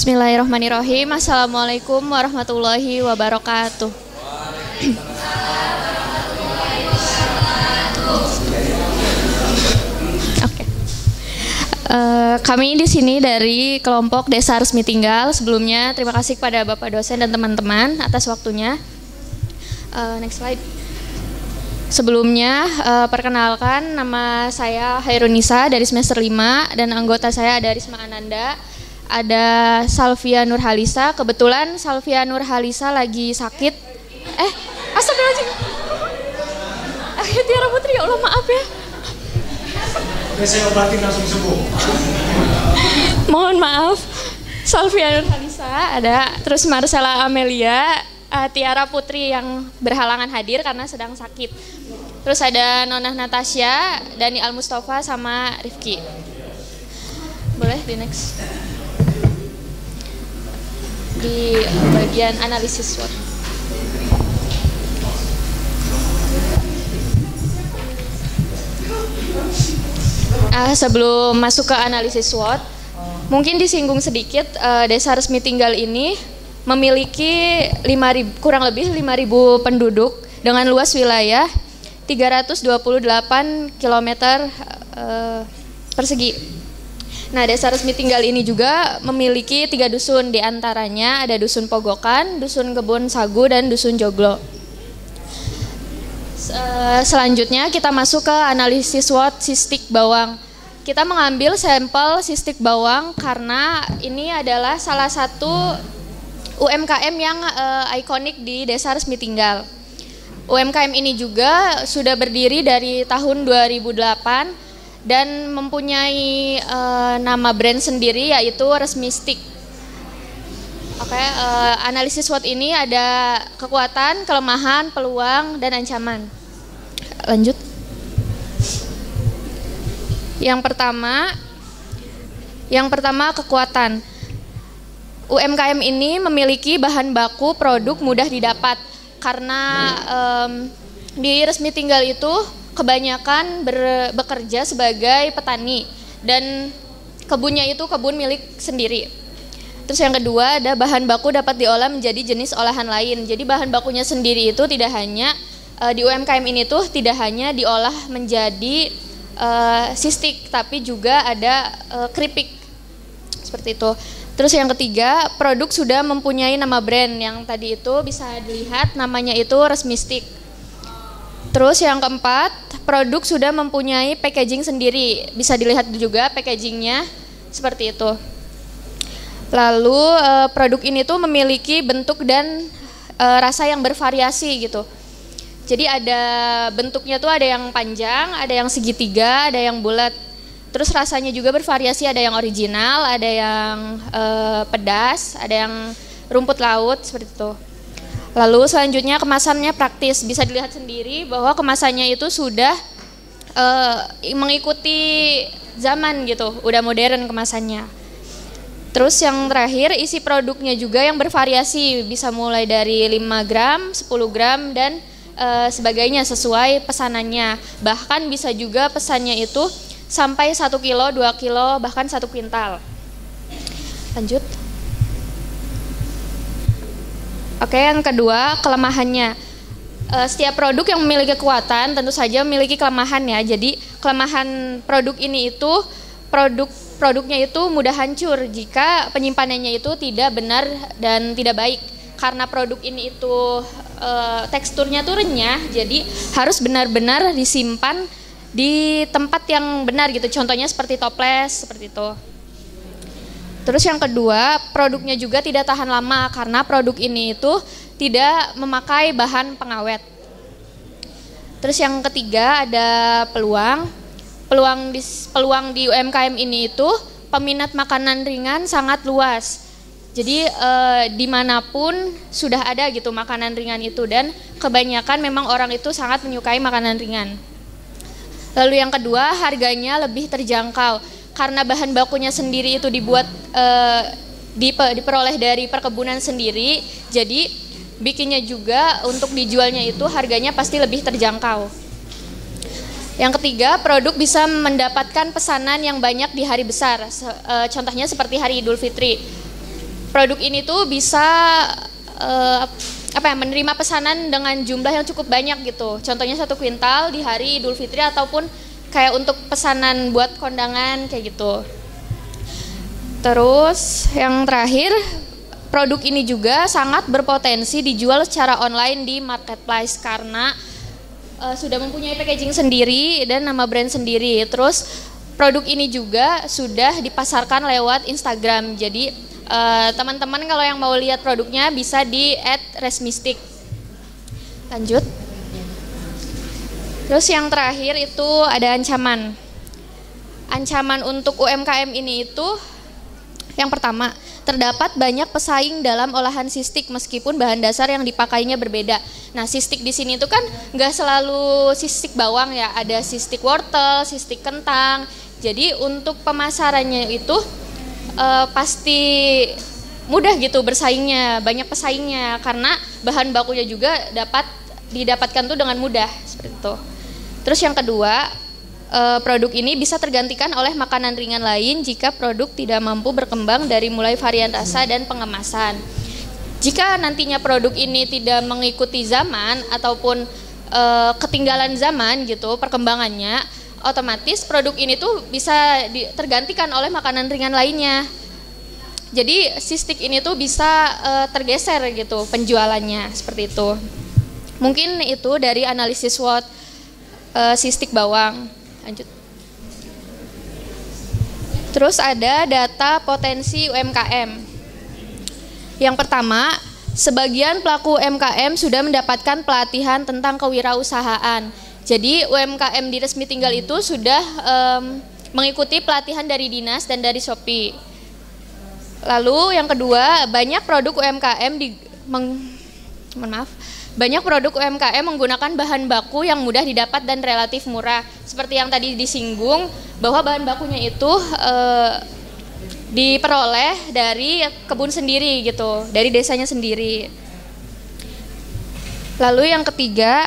Bismillahirrahmanirrahim. Assalamualaikum warahmatullahi wabarakatuh. Oke. Kami di sini dari kelompok Desa Resmi Tinggal. Sebelumnya terima kasih kepada Bapak dosen dan teman-teman atas waktunya. Next slide. Sebelumnya perkenalkan, nama saya Hairunisa dari semester 5 dan anggota saya ada Risma Ananda, ada Salvia Nurhalisa. Kebetulan Salvia Nurhalisa lagi sakit. Astagfirullahaladzim. Tiara Putri, ya Allah maaf ya. Oke, saya obatin langsung sembuh. Mohon maaf. Salvia Nurhalisa ada, terus Marcella Amelia, Tiara Putri yang berhalangan hadir karena sedang sakit. Terus ada Nona Natasha, Dani Al Mustafa sama Rifki. Boleh di next. Di bagian analisis SWOT. Sebelum masuk ke analisis SWOT, mungkin disinggung sedikit, Desa Resmi Tinggal ini memiliki kurang lebih 5.000 penduduk dengan luas wilayah 328 km persegi. Nah, Desa Resmi Tinggal ini juga memiliki 3 dusun, diantaranya ada Dusun Pogokan, Dusun Kebun Sagu, dan Dusun Joglo. Selanjutnya kita masuk ke analisis SWOT sistik bawang. Kita mengambil sampel sistik bawang karena ini adalah salah satu UMKM yang ikonik di Desa Resmi Tinggal. UMKM ini juga sudah berdiri dari tahun 2008 dan mempunyai nama brand sendiri yaitu Resmistik. Oke, analisis SWOT ini ada kekuatan, kelemahan, peluang, dan ancaman. Lanjut. Yang pertama kekuatan. UMKM ini memiliki bahan baku produk mudah didapat karena di Resmi Tinggal itu kebanyakan bekerja sebagai petani dan kebunnya itu kebun milik sendiri. Terus yang kedua ada bahan baku dapat diolah menjadi jenis olahan lain. Jadi bahan bakunya sendiri itu tidak hanya di UMKM ini tuh tidak hanya diolah menjadi sistik, tapi juga ada keripik seperti itu. Terus yang ketiga, produk sudah mempunyai nama brand yang tadi itu bisa dilihat namanya itu Resmistik. Terus yang keempat, produk sudah mempunyai packaging sendiri, bisa dilihat juga packagingnya seperti itu. Lalu produk ini tuh memiliki bentuk dan rasa yang bervariasi gitu. Jadi ada bentuknya tuh ada yang panjang, ada yang segitiga, ada yang bulat. Terus rasanya juga bervariasi, ada yang original, ada yang pedas, ada yang rumput laut seperti itu. Lalu selanjutnya kemasannya praktis, bisa dilihat sendiri bahwa kemasannya itu sudah mengikuti zaman gitu, udah modern kemasannya. Terus yang terakhir isi produknya juga yang bervariasi, bisa mulai dari 5 gram, 10 gram, dan sebagainya sesuai pesanannya. Bahkan bisa juga pesannya itu sampai 1 kilo, 2 kilo, bahkan 1 kuintal. Lanjut. Oke, yang kedua kelemahannya. Setiap produk yang memiliki kekuatan tentu saja memiliki kelemahan ya. Jadi kelemahan produk ini itu produknya itu mudah hancur jika penyimpanannya itu tidak benar dan tidak baik. Karena produk ini itu teksturnya tuh renyah, jadi harus benar-benar disimpan di tempat yang benar gitu, contohnya seperti toples, seperti itu. Terus yang kedua, produknya juga tidak tahan lama karena produk ini itu tidak memakai bahan pengawet. Terus yang ketiga ada peluang. Peluang di UMKM ini itu peminat makanan ringan sangat luas. Jadi dimanapun sudah ada gitu makanan ringan itu dan kebanyakan memang orang itu sangat menyukai makanan ringan. Lalu yang kedua, harganya lebih terjangkau karena bahan bakunya sendiri itu diperoleh dari perkebunan sendiri. Jadi bikinnya juga untuk dijualnya itu harganya pasti lebih terjangkau. Yang ketiga, produk bisa mendapatkan pesanan yang banyak di hari besar. Contohnya seperti hari Idul Fitri. produk ini tuh bisa menerima pesanan dengan jumlah yang cukup banyak gitu. Contohnya 1 kuintal di hari Idul Fitri ataupun kayak untuk pesanan buat kondangan kayak gitu. Terus yang terakhir, produk ini juga sangat berpotensi dijual secara online di marketplace karena sudah mempunyai packaging sendiri dan nama brand sendiri. Terus produk ini juga sudah dipasarkan lewat Instagram. Jadi teman-teman kalau yang mau lihat produknya bisa di @resmistik. Lanjut. Terus yang terakhir itu ada ancaman. Ancaman untuk UMKM ini itu yang pertama, terdapat banyak pesaing dalam olahan sistik meskipun bahan dasar yang dipakainya berbeda. Nah, sistik di sini itu kan nggak selalu sistik bawang ya, ada sistik wortel, sistik kentang. Jadi untuk pemasarannya itu pasti mudah gitu bersaingnya, banyak pesaingnya karena bahan bakunya juga dapat didapatkan tuh dengan mudah seperti itu. Terus yang kedua, produk ini bisa tergantikan oleh makanan ringan lain jika produk tidak mampu berkembang dari mulai varian rasa dan pengemasan. Jika nantinya produk ini tidak mengikuti zaman ataupun ketinggalan zaman gitu perkembangannya, otomatis produk ini tuh bisa tergantikan oleh makanan ringan lainnya. Jadi sistik ini tuh bisa tergeser gitu penjualannya seperti itu. Mungkin itu dari analisis SWOT sistik bawang. Lanjut. Terus ada data potensi UMKM. Yang pertama, sebagian pelaku UMKM sudah mendapatkan pelatihan tentang kewirausahaan. Jadi UMKM di Resmi Tinggal itu sudah mengikuti pelatihan dari dinas dan dari Shopee. Lalu yang kedua, banyak produk UMKM banyak produk UMKM menggunakan bahan baku yang mudah didapat dan relatif murah. Seperti yang tadi disinggung, bahwa bahan bakunya itu diperoleh dari kebun sendiri gitu, dari desanya sendiri. Lalu yang ketiga,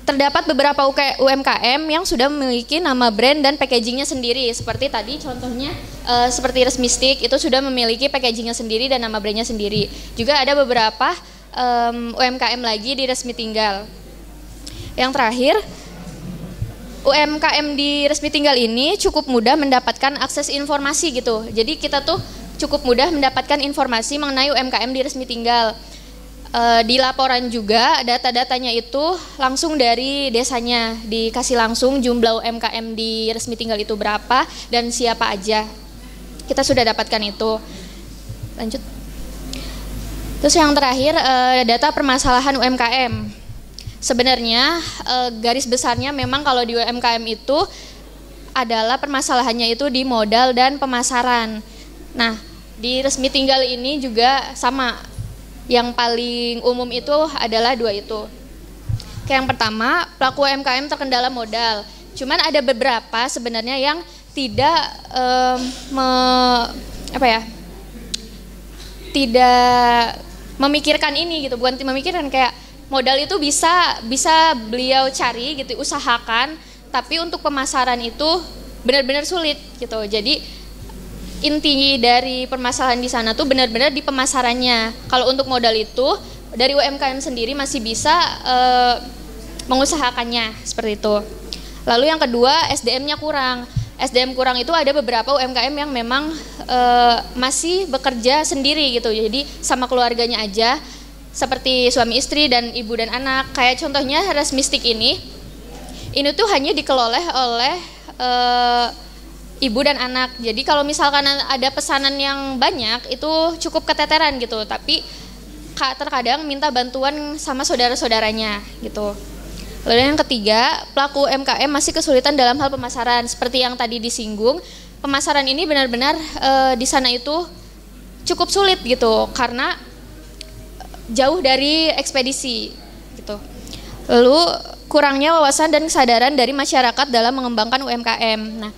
terdapat beberapa UMKM yang sudah memiliki nama brand dan packagingnya sendiri. Seperti tadi contohnya seperti Resmistik itu sudah memiliki packagingnya sendiri dan nama brandnya sendiri. Juga ada beberapa UMKM lagi di Resmi Tinggal. Yang terakhir, UMKM di Resmi Tinggal ini cukup mudah mendapatkan akses informasi gitu. Jadi kita tuh cukup mudah mendapatkan informasi mengenai UMKM di Resmi Tinggal. Di laporan juga data-datanya itu langsung dari desanya, dikasih langsung jumlah UMKM di Resmi Tinggal itu berapa dan siapa aja. Kita sudah dapatkan itu. Lanjut. Terus yang terakhir, data permasalahan UMKM. Sebenarnya garis besarnya memang kalau di UMKM itu adalah permasalahannya itu di modal dan pemasaran. Nah, di Resmi Tinggal ini juga sama. Yang paling umum itu adalah dua itu. Yang pertama, pelaku UMKM terkendala modal. Cuman ada beberapa sebenarnya yang tidak tidak memikirkan ini gitu, bukan memikirkan, kayak modal itu bisa beliau cari gitu, usahakan, tapi untuk pemasaran itu benar-benar sulit gitu. Jadi inti dari permasalahan di sana tuh benar-benar di pemasarannya. Kalau untuk modal itu dari UMKM sendiri masih bisa mengusahakannya seperti itu. Lalu yang kedua, SDM-nya kurang. SDM kurang itu ada beberapa UMKM yang memang masih bekerja sendiri gitu, jadi sama keluarganya aja, seperti suami istri dan ibu dan anak. Kayak contohnya Resmistik ini tuh hanya dikelola oleh ibu dan anak. Jadi kalau misalkan ada pesanan yang banyak itu cukup keteteran gitu, tapi terkadang minta bantuan sama saudara-saudaranya gitu. Lalu yang ketiga, pelaku UMKM masih kesulitan dalam hal pemasaran. Seperti yang tadi disinggung, pemasaran ini benar-benar di sana itu cukup sulit gitu, karena jauh dari ekspedisi gitu. Lalu kurangnya wawasan dan kesadaran dari masyarakat dalam mengembangkan UMKM. Nah,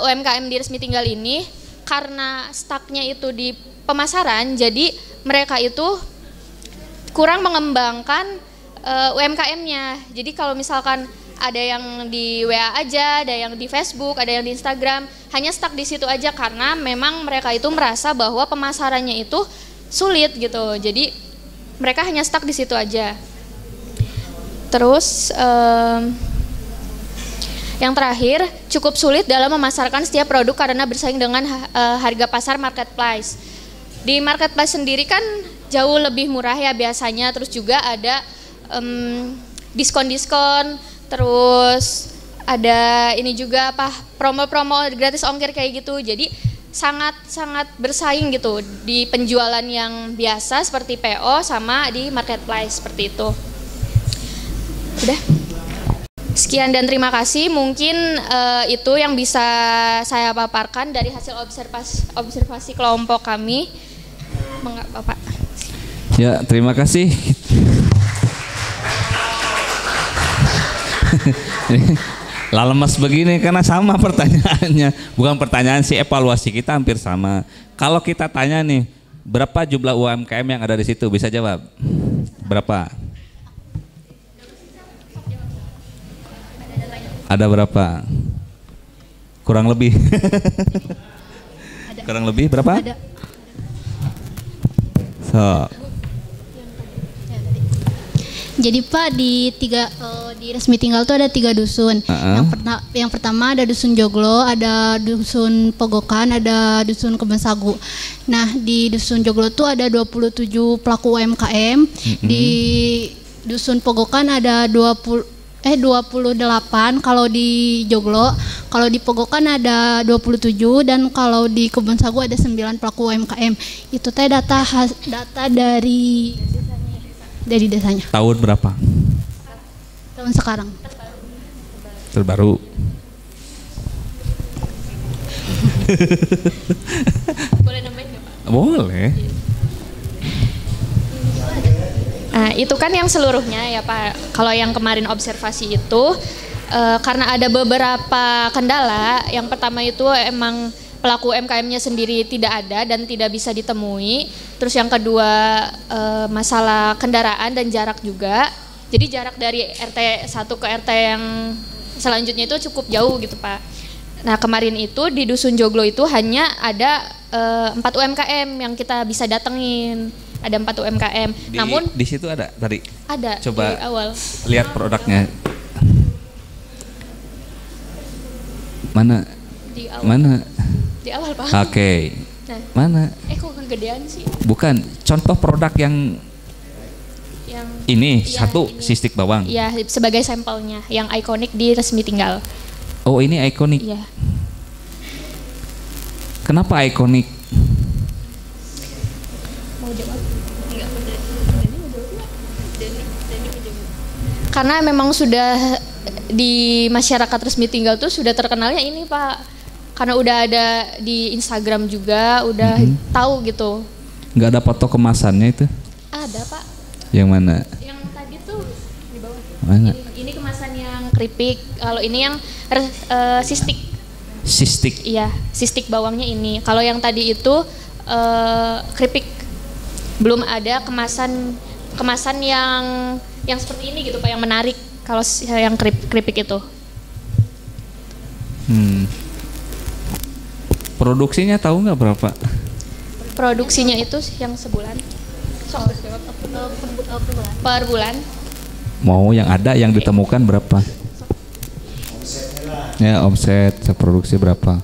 UMKM di Resmi Tinggal ini karena stucknya itu di pemasaran, jadi mereka itu kurang mengembangkan UMKM-nya. Jadi kalau misalkan ada yang di WA aja, ada yang di Facebook, ada yang di Instagram, hanya stuck di situ aja karena memang mereka itu merasa bahwa pemasarannya itu sulit gitu. Jadi mereka hanya stuck di situ aja. Terus yang terakhir, cukup sulit dalam memasarkan setiap produk karena bersaing dengan harga pasar marketplace. Di marketplace sendiri kan jauh lebih murah ya biasanya, terus juga ada diskon-diskon, terus ada ini juga promo-promo gratis ongkir kayak gitu. Jadi sangat bersaing gitu di penjualan yang biasa seperti PO sama di marketplace seperti itu. Udah. Sekian dan terima kasih. Mungkin itu yang bisa saya paparkan dari hasil observasi kelompok kami. Bapak. Ya, terima kasih. Lah lemas begini karena sama pertanyaannya. Bukan pertanyaan sih, evaluasi kita hampir sama. Kalau kita tanya nih, berapa jumlah UMKM yang ada di situ? Bisa jawab? Berapa? Ada berapa? Kurang lebih. Kurang lebih berapa? Ada. So. Jadi Pak di resmi tinggal tuh ada 3 dusun. Yang pertama ada dusun Joglo, ada dusun Pogokan, ada dusun Kebon Sagu. Nah di dusun Joglo tuh ada 27 pelaku UMKM. Di dusun Pogokan ada 28 kalau di Joglo. Kalau di Pogokan ada 27 dan kalau di Kebon Sagu ada 9 pelaku UMKM. Itu teh data dari desanya. Tahun berapa? Tahun sekarang. Terbaru. Boleh nambahin nggak Pak? Boleh. Nah, itu kan yang seluruhnya ya Pak. Kalau yang kemarin observasi itu karena ada beberapa kendala. Yang pertama itu emang pelaku UMKM-nya sendiri tidak ada dan tidak bisa ditemui. Terus yang kedua masalah kendaraan dan jarak juga. Jadi jarak dari RT 1 ke RT yang selanjutnya itu cukup jauh gitu Pak. Nah kemarin itu di Dusun Joglo itu hanya ada 4 UMKM yang kita bisa datengin. Ada 4 UMKM. Namun di situ ada tadi. Ada. Coba di awal. Lihat produknya. Mana? Di awal. Mana? Di awal Pak. Oke. Nah, mana? Kok kegedean sih? Bukan. Contoh produk yang ini iya, satu ini. sistik bawang. Iya, sebagai sampelnya yang ikonik di resmi tinggal. Oh ini ikonik. Iya. Kenapa ikonik? Mau jawab? Enggak, karena memang sudah di masyarakat resmi tinggal tuh sudah terkenalnya ini Pak. Karena udah ada di Instagram juga, udah tahu gitu. Nggak ada foto kemasannya itu? Ada Pak. Yang mana? Yang tadi tuh di bawah. Mana? Ini kemasan yang keripik. Kalau ini yang sistik. Sistik. Iya, sistik bawangnya ini. Kalau yang tadi itu keripik. Belum ada kemasan yang seperti ini gitu Pak, yang menarik. Kalau yang keripik itu. Produksinya tahu nggak berapa? Produksinya itu yang sebulan. Per bulan. Mau yang ada yang ditemukan berapa? Ya omset produksi berapa?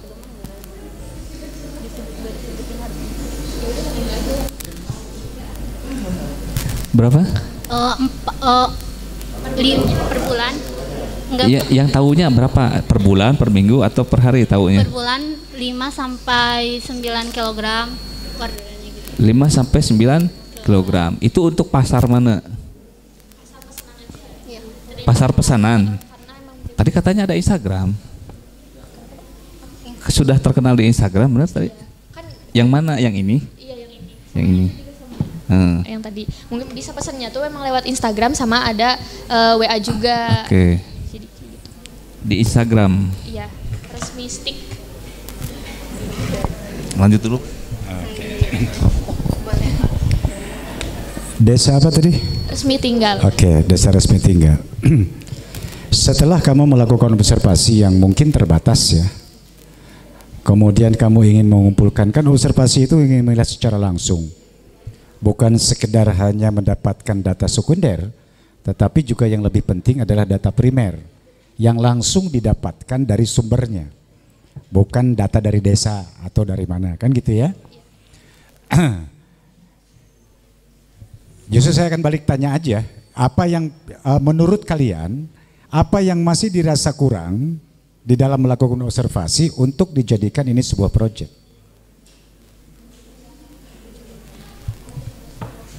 Berapa? Per bulan. Enggak, Iya, yang tahunya berapa? Per bulan, per minggu atau per hari tahunya? per bulan 5 sampai 9 kg per bulannya gitu. 5 sampai 9 kilogram. Itu untuk pasar mana? Iya. Pasar pesanan. Tadi katanya ada Instagram. Sudah terkenal di Instagram benar tadi? Yang mana? Yang ini? Iya, yang ini. Yang ini. Yang tadi. Mungkin bisa pesannya tuh memang lewat Instagram sama ada WA juga. Oke. Jadi gitu. Di Instagram. Iya, resmi stick. Lanjut dulu. Desa apa tadi? Resmi tinggal. Oke, desa resmi tinggal. Setelah kamu melakukan observasi yang mungkin terbatas ya, kemudian kamu ingin mengumpulkan, kan observasi itu ingin melihat secara langsung, bukan sekedar hanya mendapatkan data sekunder, tetapi juga yang lebih penting adalah data primer yang langsung didapatkan dari sumbernya, bukan data dari desa atau dari mana, kan gitu ya. Justru saya akan balik tanya aja, apa yang menurut kalian, apa yang masih dirasa kurang di dalam melakukan observasi untuk dijadikan ini sebuah proyek?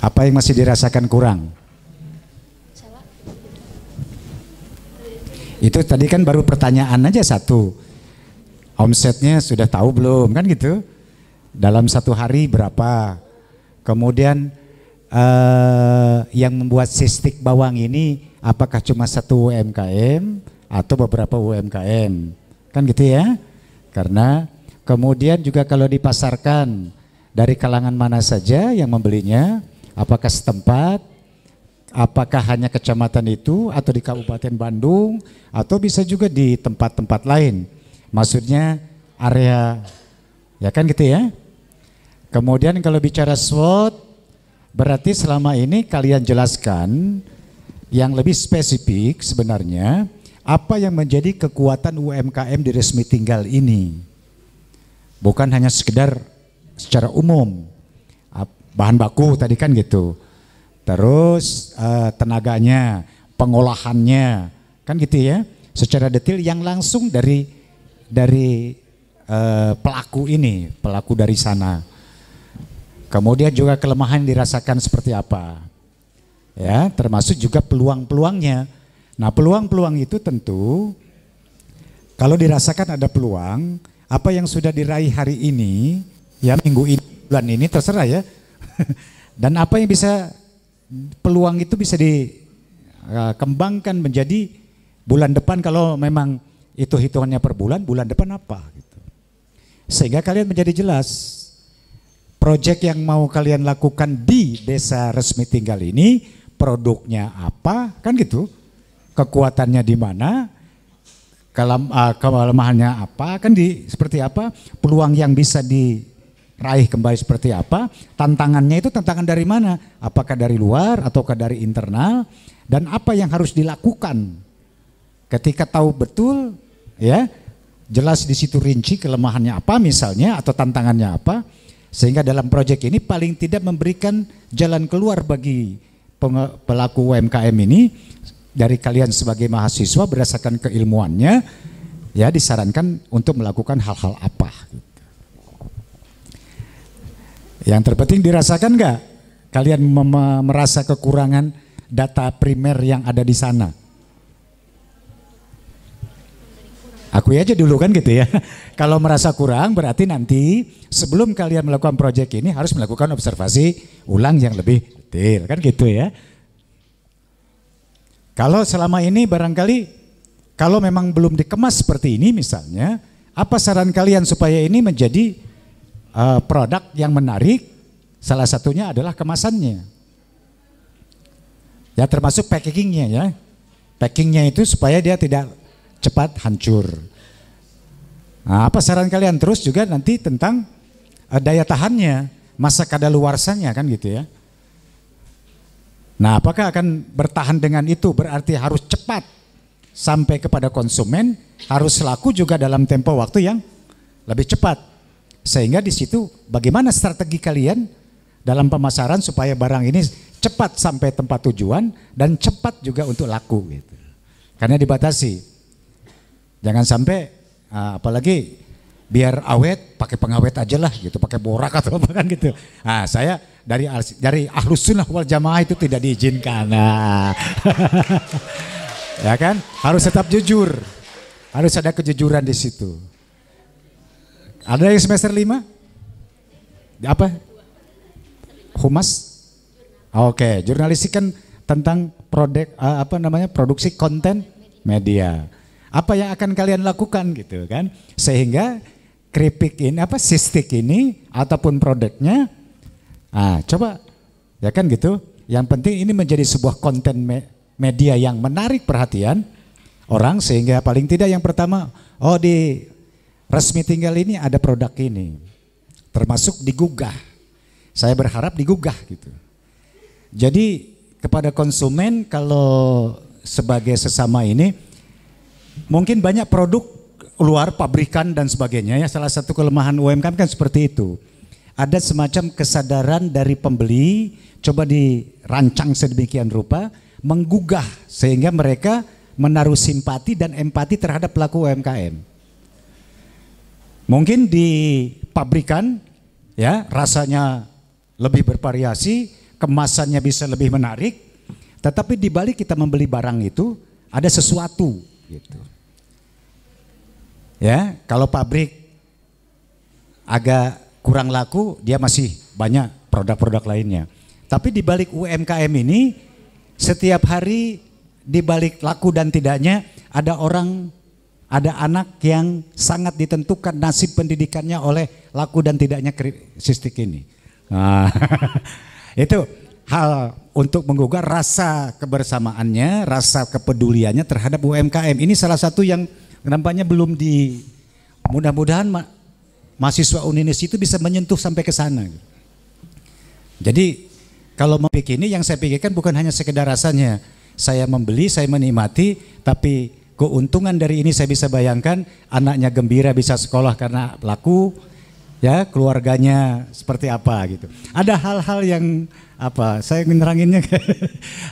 Apa yang masih dirasakan kurang? Itu tadi kan baru pertanyaan aja satu. Omsetnya sudah tahu belum, kan gitu? Dalam satu hari berapa? Kemudian yang membuat sistik bawang ini apakah cuma satu UMKM atau beberapa UMKM, kan gitu ya? Karena kemudian juga kalau dipasarkan dari kalangan mana saja yang membelinya, apakah setempat, apakah hanya kecamatan itu atau di Kabupaten Bandung atau bisa juga di tempat-tempat lain, maksudnya area, ya kan gitu ya? Kemudian kalau bicara SWOT, berarti selama ini kalian jelaskan yang lebih spesifik sebenarnya apa yang menjadi kekuatan UMKM di Resmi Tinggal ini. Bukan hanya sekedar secara umum, bahan baku tadi kan gitu. Terus tenaganya, pengolahannya, kan gitu ya. Secara detail yang langsung dari pelaku ini, pelaku dari sana. Kemudian juga kelemahan dirasakan seperti apa, ya, termasuk juga peluang-peluangnya. Nah, peluang-peluang itu tentu kalau dirasakan ada peluang, apa yang sudah diraih hari ini, ya minggu ini, bulan ini, terserah ya. Dan apa yang bisa, peluang itu bisa dikembangkan menjadi bulan depan kalau memang itu hitungannya per bulan depan apa gitu. Sehingga kalian menjadi jelas. Proyek yang mau kalian lakukan di Desa Resmi Tinggal ini, produknya apa, kan gitu, kekuatannya di mana, kelemahannya apa, kan seperti apa, peluang yang bisa diraih kembali seperti apa, tantangannya itu tantangan dari mana, apakah dari luar ataukah dari internal, dan apa yang harus dilakukan. Ketika tahu betul, ya, jelas di situ rinci kelemahannya apa misalnya atau tantangannya apa. Sehingga dalam proyek ini paling tidak memberikan jalan keluar bagi pelaku UMKM ini dari kalian sebagai mahasiswa berdasarkan keilmuannya, ya disarankan untuk melakukan hal-hal apa. Yang terpenting dirasakan nggak kalian merasa kekurangan data primer yang ada di sana? Akui aja dulu kan gitu ya. Kalau merasa kurang berarti nanti sebelum kalian melakukan proyek ini harus melakukan observasi ulang yang lebih detail kan gitu ya. Kalau selama ini barangkali kalau memang belum dikemas seperti ini misalnya, apa saran kalian supaya ini menjadi produk yang menarik? Salah satunya adalah kemasannya. Ya termasuk packagingnya ya. Packingnya itu supaya dia tidak cepat hancur. Nah, apa saran kalian? Terus juga nanti tentang daya tahannya, masa kadaluarsanya kan gitu ya. Nah, apakah akan bertahan dengan itu? Berarti harus cepat sampai kepada konsumen, harus laku juga dalam tempo waktu yang lebih cepat. Sehingga di situ bagaimana strategi kalian dalam pemasaran supaya barang ini cepat sampai tempat tujuan dan cepat juga untuk laku gitu. Karena dibatasi. Jangan sampai apalagi biar awet pakai pengawet aja lah gitu, pakai borak atau apa kan gitu. Nah, saya dari Ahlus Sunnah wal Jamaah itu tidak diizinkan. Nah. Ya kan? Harus tetap jujur. Harus ada kejujuran di situ. Ada yang semester 5? Apa? Humas? Oke, jurnalistik kan tentang produksi konten media. Apa yang akan kalian lakukan gitu kan, sehingga keripik ini sistik ini ataupun produknya, coba ya kan gitu. Yang penting ini menjadi sebuah konten media yang menarik perhatian orang sehingga paling tidak yang pertama, oh di resmi tinggal ini ada produk ini, termasuk digugah. Saya berharap digugah gitu. Jadi kepada konsumen kalau sebagai sesama ini, mungkin banyak produk luar pabrikan dan sebagainya ya. Salah satu kelemahan UMKM kan seperti itu. Ada semacam kesadaran dari pembeli, coba dirancang sedemikian rupa, menggugah sehingga mereka menaruh simpati dan empati terhadap pelaku UMKM. Mungkin di pabrikan ya rasanya lebih bervariasi, kemasannya bisa lebih menarik, tetapi di balik kita membeli barang itu ada sesuatu gitu. Ya, kalau pabrik agak kurang laku, dia masih banyak produk-produk lainnya. Tapi di balik UMKM ini setiap hari di balik laku dan tidaknya ada orang, ada anak yang sangat ditentukan nasib pendidikannya oleh laku dan tidaknya sistik ini. Nah, itu hal untuk menggugah rasa kebersamaannya, rasa kepeduliannya terhadap UMKM. Ini salah satu yang nampaknya belum mudah-mudahan mahasiswa Uninis itu bisa menyentuh sampai ke sana. Jadi kalau memikir ini yang saya pikirkan bukan hanya sekedar rasanya. Saya membeli, saya menikmati, tapi keuntungan dari ini saya bisa bayangkan anaknya gembira bisa sekolah karena laku, ya keluarganya seperti apa gitu. Ada hal-hal yang saya meneranginnya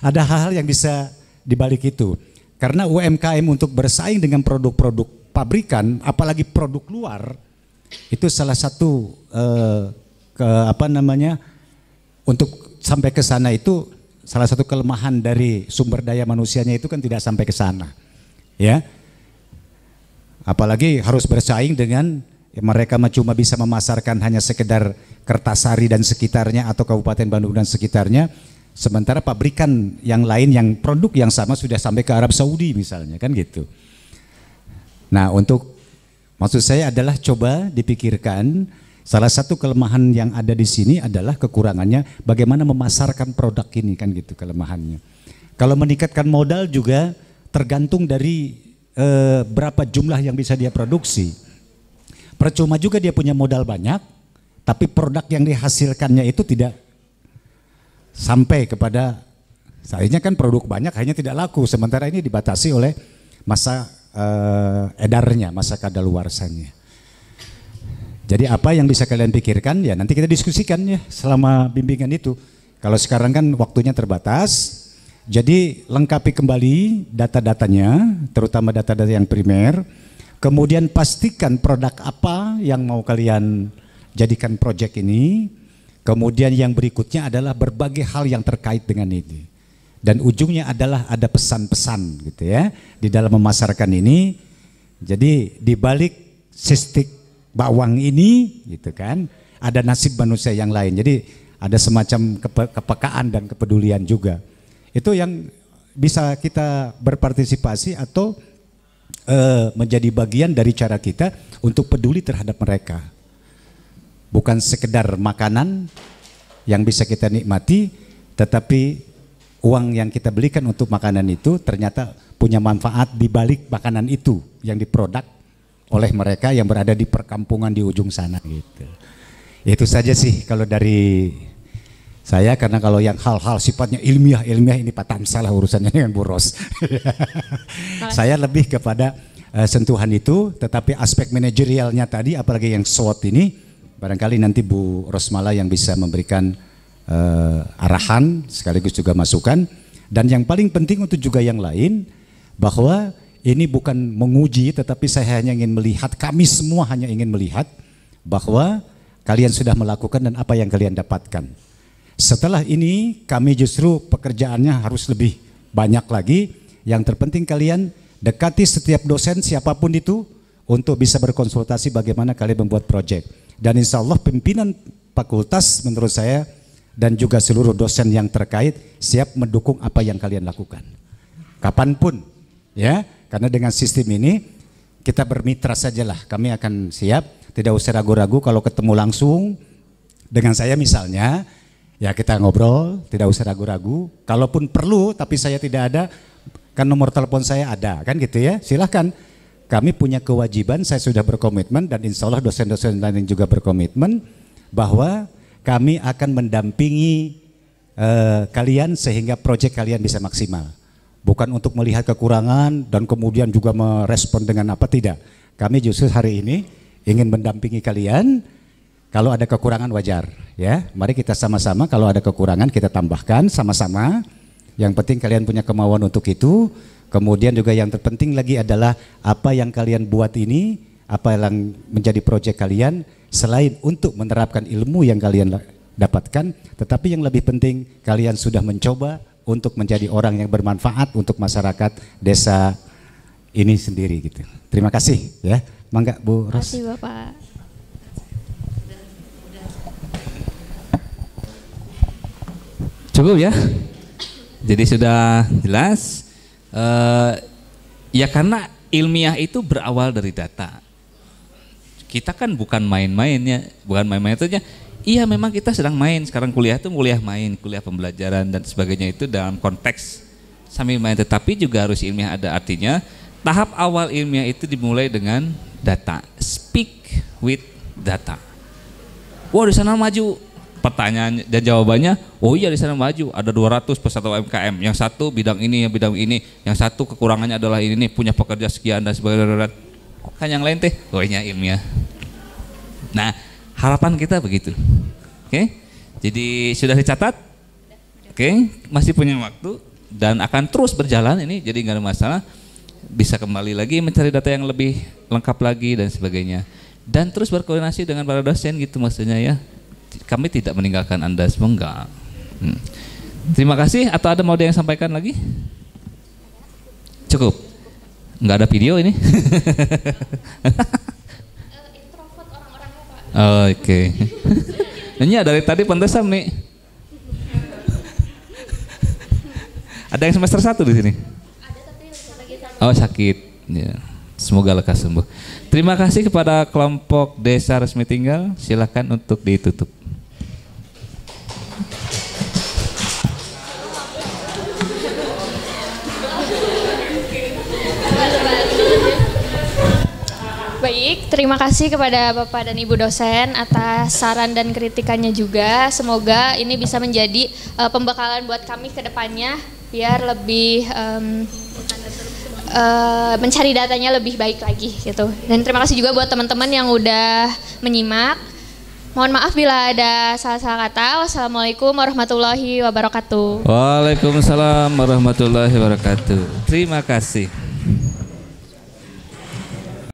ada hal-hal yang bisa dibalik itu. Karena UMKM untuk bersaing dengan produk-produk pabrikan, apalagi produk luar, itu salah satu untuk sampai ke sana itu salah satu kelemahan dari sumber daya manusianya itu kan tidak sampai ke sana. Ya. Apalagi harus bersaing dengan mereka cuma bisa memasarkan hanya sekedar Kertasari dan sekitarnya atau Kabupaten Bandung dan sekitarnya, sementara pabrikan yang lain yang produk yang sama sudah sampai ke Arab Saudi misalnya kan gitu. Nah, maksud saya adalah coba dipikirkan salah satu kelemahan yang ada di sini adalah kekurangannya bagaimana memasarkan produk ini kan gitu kelemahannya. Kalau meningkatkan modal juga tergantung dari berapa jumlah yang bisa dia produksi. Percuma juga dia punya modal banyak, tapi produk yang dihasilkannya itu tidak sampai kepada, sayangnya kan produk banyak hanya tidak laku, sementara ini dibatasi oleh masa edarnya, masa kadaluarsanya. Jadi apa yang bisa kalian pikirkan ya nanti kita diskusikan ya selama bimbingan itu. Kalau sekarang kan waktunya terbatas, jadi lengkapi kembali data-datanya, terutama data-data yang primer. Kemudian pastikan produk apa yang mau kalian jadikan proyek ini. Kemudian yang berikutnya adalah berbagai hal yang terkait dengan ini. Dan ujungnya adalah ada pesan-pesan gitu ya di dalam memasarkan ini. Jadi di balik sistik bawang ini gitu kan ada nasib manusia yang lain. Jadi ada semacam kepekaan dan kepedulian juga. Itu yang bisa kita berpartisipasi atau menjadi bagian dari cara kita untuk peduli terhadap mereka. Bukan sekedar makanan yang bisa kita nikmati, tetapi uang yang kita belikan untuk makanan itu ternyata punya manfaat di balik makanan itu yang diproduk oleh mereka yang berada di perkampungan di ujung sana gitu. Itu saja sih kalau dari saya, karena kalau yang hal-hal sifatnya ilmiah ini Pak Tamsa lah urusannya dengan Bu Ros. Saya lebih kepada sentuhan itu, tetapi aspek manajerialnya tadi apalagi yang SWOT ini barangkali nanti Bu Rosmala yang bisa memberikan arahan sekaligus juga masukan. Dan yang paling penting untuk juga yang lain bahwa ini bukan menguji, tetapi saya hanya ingin melihat, kami semua hanya ingin melihat bahwa kalian sudah melakukan dan apa yang kalian dapatkan. Setelah ini kami justru pekerjaannya harus lebih banyak lagi. Yang terpenting kalian dekati setiap dosen siapapun itu untuk bisa berkonsultasi bagaimana kalian membuat proyek. Dan insya Allah pimpinan fakultas menurut saya dan juga seluruh dosen yang terkait siap mendukung apa yang kalian lakukan. Kapanpun ya, karena dengan sistem ini kita bermitra sajalah. Kami akan siap, tidak usah ragu-ragu kalau ketemu langsung dengan saya misalnya. Ya kita ngobrol, tidak usah ragu-ragu. Kalaupun perlu, tapi saya tidak ada, kan nomor telepon saya ada, kan gitu ya. Silahkan, kami punya kewajiban, saya sudah berkomitmen dan insya Allah dosen-dosen lain juga berkomitmen bahwa kami akan mendampingi kalian sehingga proyek kalian bisa maksimal. Bukan untuk melihat kekurangan dan kemudian juga merespon dengan apa, tidak. Kami justru hari ini ingin mendampingi kalian. Kalau ada kekurangan wajar, ya. Mari kita sama-sama, kalau ada kekurangan kita tambahkan sama-sama. Yang penting kalian punya kemauan untuk itu. Kemudian juga yang terpenting lagi adalah apa yang kalian buat ini, apa yang menjadi proyek kalian, selain untuk menerapkan ilmu yang kalian dapatkan, tetapi yang lebih penting kalian sudah mencoba untuk menjadi orang yang bermanfaat untuk masyarakat desa ini sendiri gitu. Terima kasih ya. Mangga Bu Ros. Terima kasih Bapak. Cukup ya. Jadi sudah jelas. Ya karena ilmiah itu berawal dari data. Kita kan bukan main-mainnya, bukan main-main itu aja. Iya memang kita sedang main, sekarang kuliah itu kuliah main, kuliah pembelajaran dan sebagainya itu dalam konteks sambil main, tetapi juga harus ilmiah ada. Artinya tahap awal ilmiah itu dimulai dengan data, speak with data. Wah di sana maju, pertanyaan dan jawabannya, oh iya di sana maju, ada 200 peserta UMKM, yang satu bidang ini, yang satu kekurangannya adalah ini, punya pekerja sekian dan sebagainya. Kan yang lain teh, oh iya ilmiah. Nah harapan kita begitu, oke? Jadi sudah dicatat, oke? Masih punya waktu dan akan terus berjalan ini, jadi nggak ada masalah. Bisa kembali lagi mencari data yang lebih lengkap lagi dan sebagainya. Dan terus berkoordinasi dengan para dosen gitu maksudnya ya. Kami tidak meninggalkan Anda semua, enggak. Terima kasih. Atau ada mau yang sampaikan lagi? Cukup. Enggak ada video ini. Oke. Ini dari tadi pentesam nih. Ada yang semester 1 di sini? Oh sakit. Ya. Semoga lekas sembuh. Terima kasih kepada kelompok Desa Resmi Tinggal. Silakan untuk ditutup. Baik, terima kasih kepada Bapak dan Ibu dosen atas saran dan kritikannya juga. Semoga ini bisa menjadi pembekalan buat kami ke depannya biar lebih mencari datanya lebih baik lagi gitu. Dan terima kasih juga buat teman-teman yang udah menyimak. Mohon maaf bila ada salah-salah kata. Wassalamualaikum warahmatullahi wabarakatuh. Waalaikumsalam warahmatullahi wabarakatuh. Terima kasih.